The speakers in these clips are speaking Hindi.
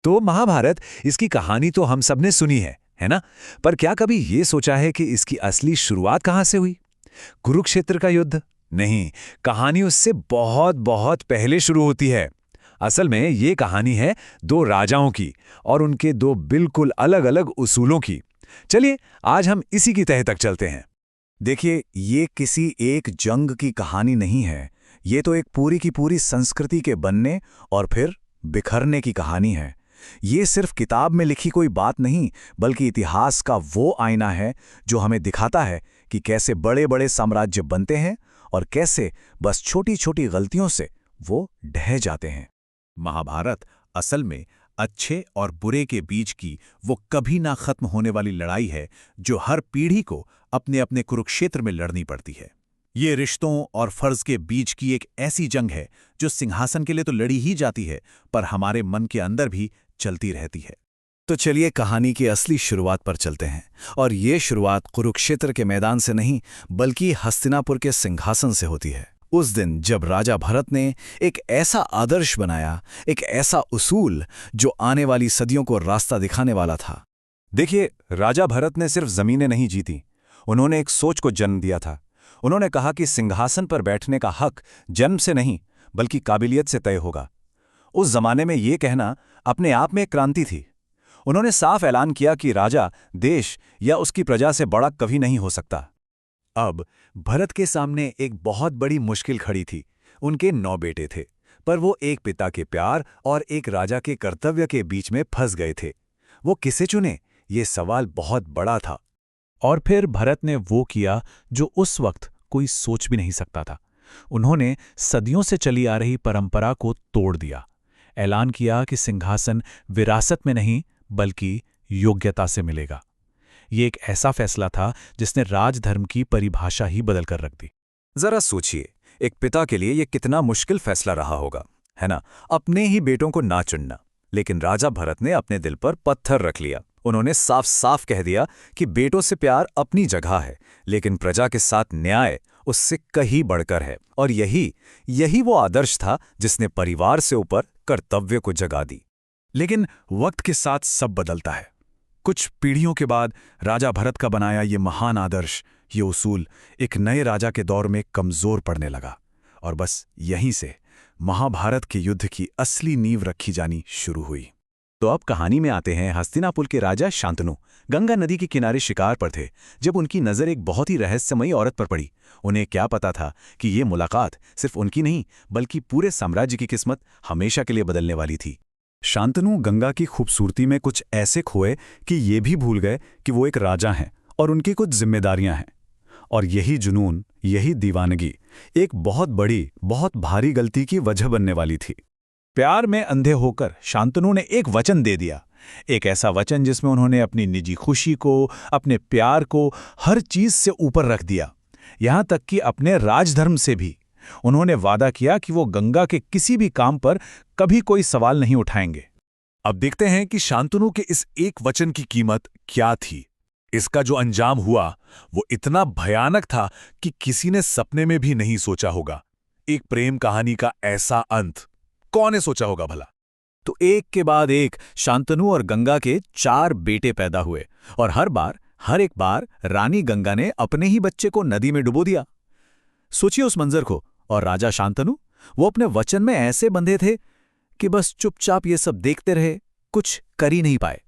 तो महाभारत, इसकी कहानी तो हम सबने सुनी है ना? पर क्या कभी ये सोचा है कि इसकी असली शुरुआत कहाँ से हुई? कुरुक्षेत्र का युद्ध? नहीं, कहानी उससे बहुत बहुत पहले शुरू होती है। असल में ये कहानी है दो राजाओं की और उनके दो बिल्कुल अलग-अलग उसूलों की। चलिए, आज हम इसी की तह तक चलते हैं। देखिए, ये किसी एक जंग की कहानी नहीं है। ये तो एक पूरी की पूरी संस्कृति के बनने और फिर बिखरने की कहानी है। ये सिर्फ किताब में लिखी कोई बात नहीं, बल्कि इतिहास का वो आईना है जो हमें दिखाता है कि कैसे बड़े बड़े साम्राज्य बनते हैं और कैसे बस छोटी छोटी गलतियों से वो ढह जाते हैं। महाभारत असल में अच्छे और बुरे के बीच की वो कभी ना खत्म होने वाली लड़ाई है जो हर पीढ़ी को अपने अपने कुरुक्षेत्र में लड़नी पड़ती है। ये रिश्तों और फर्ज के बीच की एक ऐसी जंग है जो सिंहासन के लिए तो लड़ी ही जाती है, पर हमारे मन के अंदर भी चलती रहती है। तो चलिए कहानी की असली शुरुआत पर चलते हैं। और ये शुरुआत कुरुक्षेत्र के मैदान से नहीं, बल्कि हस्तिनापुर के सिंहासन से होती है। उस दिन जब राजा भरत ने एक ऐसा आदर्श बनाया, एक ऐसा उसूल जो आने वाली सदियों को रास्ता दिखाने वाला था। देखिए, राजा भरत ने सिर्फ जमीनें नहीं जीती, उन्होंने एक सोच को जन्म दिया था। उन्होंने कहा कि सिंहासन पर बैठने का हक जन्म से नहीं, बल्कि काबिलियत से तय होगा। उस जमाने में ये कहना अपने आप में एक क्रांति थी। उन्होंने साफ ऐलान किया कि राजा देश या उसकी प्रजा से बड़ा कभी नहीं हो सकता। अब भरत के सामने एक बहुत बड़ी मुश्किल खड़ी थी। उनके 9 बेटे थे, पर वो एक पिता के प्यार और एक राजा के कर्तव्य के बीच में फंस गए थे। वो किसे चुने, ये सवाल बहुत बड़ा था। और फिर भरत ने वो किया जो उस वक्त कोई सोच भी नहीं सकता था। उन्होंने सदियों से चली आ रही परंपरा को तोड़ दिया। ऐलान किया कि सिंहासन विरासत में नहीं, बल्कि योग्यता से मिलेगा। ये एक ऐसा फैसला था जिसने राजधर्म की परिभाषा ही बदल कर रख दी। जरा सोचिए, एक पिता के लिए यह कितना मुश्किल फैसला रहा होगा, है ना? अपने ही बेटों को ना चुनना। लेकिन राजा भरत ने अपने दिल पर पत्थर रख लिया। उन्होंने साफ साफ कह दिया कि बेटों से प्यार अपनी जगह है, लेकिन प्रजा के साथ न्याय उससे कहीं बढ़कर है। और यही वो आदर्श था जिसने परिवार से ऊपर कर्तव्य को जगा दी। लेकिन वक्त के साथ सब बदलता है। कुछ पीढ़ियों के बाद राजा भरत का बनाया ये महान आदर्श, ये उसूल एक नए राजा के दौर में कमजोर पड़ने लगा। और बस यहीं से महाभारत के युद्ध की असली नींव रखी जानी शुरू हुई। तो अब कहानी में आते हैं हस्तिनापुर के राजा शांतनु। गंगा नदी के किनारे शिकार पर थे जब उनकी नज़र एक बहुत ही रहस्यमयी औरत पर पड़ी। उन्हें क्या पता था कि ये मुलाकात सिर्फ उनकी नहीं, बल्कि पूरे साम्राज्य की किस्मत हमेशा के लिए बदलने वाली थी। शांतनु गंगा की खूबसूरती में कुछ ऐसे खोए कि ये भी भूल गए कि वो एक राजा हैं और उनकी कुछ जिम्मेदारियां हैं। और यही जुनून, यही दीवानगी एक बहुत बड़ी, बहुत भारी गलती की वजह बनने वाली थी। प्यार में अंधे होकर शांतनु ने एक वचन दे दिया। एक ऐसा वचन जिसमें उन्होंने अपनी निजी खुशी को, अपने प्यार को हर चीज से ऊपर रख दिया, यहां तक कि अपने राजधर्म से भी। उन्होंने वादा किया कि वो गंगा के किसी भी काम पर कभी कोई सवाल नहीं उठाएंगे। अब देखते हैं कि शांतनु के इस एक वचन की कीमत क्या थी। इसका जो अंजाम हुआ वो इतना भयानक था कि किसी ने सपने में भी नहीं सोचा होगा। एक प्रेम कहानी का ऐसा अंत कौन ने सोचा होगा भला? तो एक के बाद एक शांतनु और गंगा के 4 बेटे पैदा हुए, और हर एक बार रानी गंगा ने अपने ही बच्चे को नदी में डुबो दिया। सोचिए उस मंजर को। और राजा शांतनु, वो अपने वचन में ऐसे बंधे थे कि बस चुपचाप ये सब देखते रहे, कुछ कर ही नहीं पाए।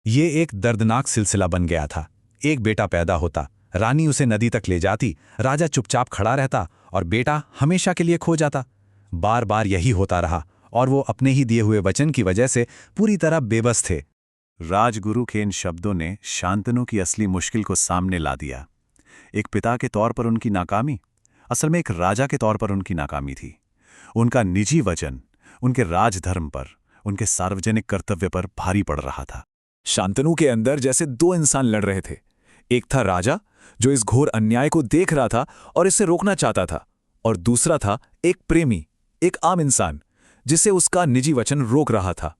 ये एक दर्दनाक सिलसिला बन गया था। एक बेटा पैदा होता, रानी उसे नदी तक ले जाती, राजा चुपचाप खड़ा रहता और बेटा हमेशा के लिए खो जाता। बार बार यही होता रहा और वो अपने ही दिए हुए वचन की वजह से पूरी तरह बेबस थे। राजगुरु के इन शब्दों ने शांतनु की असली मुश्किल को सामने ला दिया। एक पिता के तौर पर उनकी नाकामी असल में एक राजा के तौर पर उनकी नाकामी थी। उनका निजी वचन उनके राजधर्म पर, उनके सार्वजनिक कर्तव्य पर भारी पड़ रहा था। शांतनु के अंदर जैसे 2 इंसान लड़ रहे थे। एक था राजा जो इस घोर अन्याय को देख रहा था और इसे रोकना चाहता था, और दूसरा था एक प्रेमी, एक आम इंसान जिसे उसका निजी वचन रोक रहा था।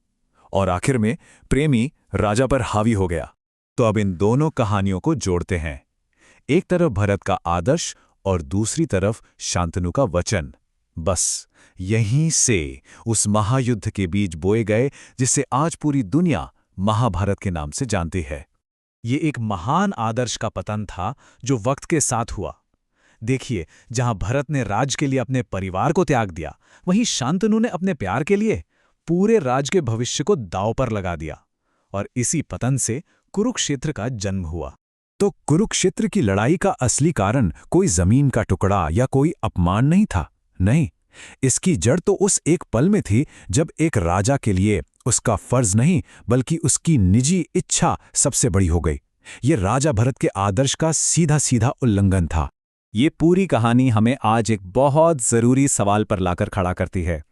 और आखिर में प्रेमी राजा पर हावी हो गया। तो अब इन दोनों कहानियों को जोड़ते हैं। एक तरफ भरत का आदर्श और दूसरी तरफ शांतनु का वचन। बस यहीं से उस महायुद्ध के बीज बोए गए जिसे आज पूरी दुनिया महाभारत के नाम से जानती है। ये एक महान आदर्श का पतन था जो वक्त के साथ हुआ। देखिए, जहां भरत ने राज के लिए अपने परिवार को त्याग दिया, वहीं शांतनु ने अपने प्यार के लिए पूरे राज के भविष्य को दांव पर लगा दिया। और इसी पतन से कुरुक्षेत्र का जन्म हुआ। तो कुरुक्षेत्र की लड़ाई का असली कारण कोई जमीन का टुकड़ा या कोई अपमान नहीं था। नहीं, इसकी जड़ तो उस एक पल में थी जब एक राजा के लिए उसका फर्ज नहीं बल्कि उसकी निजी इच्छा सबसे बड़ी हो गई। ये राजा भरत के आदर्श का सीधा सीधा उल्लंघन था। ये पूरी कहानी हमें आज एक बहुत जरूरी सवाल पर लाकर खड़ा करती है।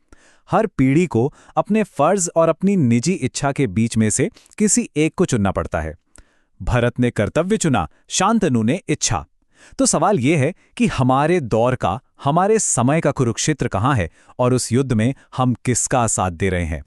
हर पीढ़ी को अपने फर्ज और अपनी निजी इच्छा के बीच में से किसी एक को चुनना पड़ता है। भरत ने कर्तव्य चुना, शांतनु ने इच्छा। तो सवाल यह है कि हमारे दौर का, हमारे समय का कुरुक्षेत्र कहाँ है और उस युद्ध में हम किसका साथ दे रहे हैं।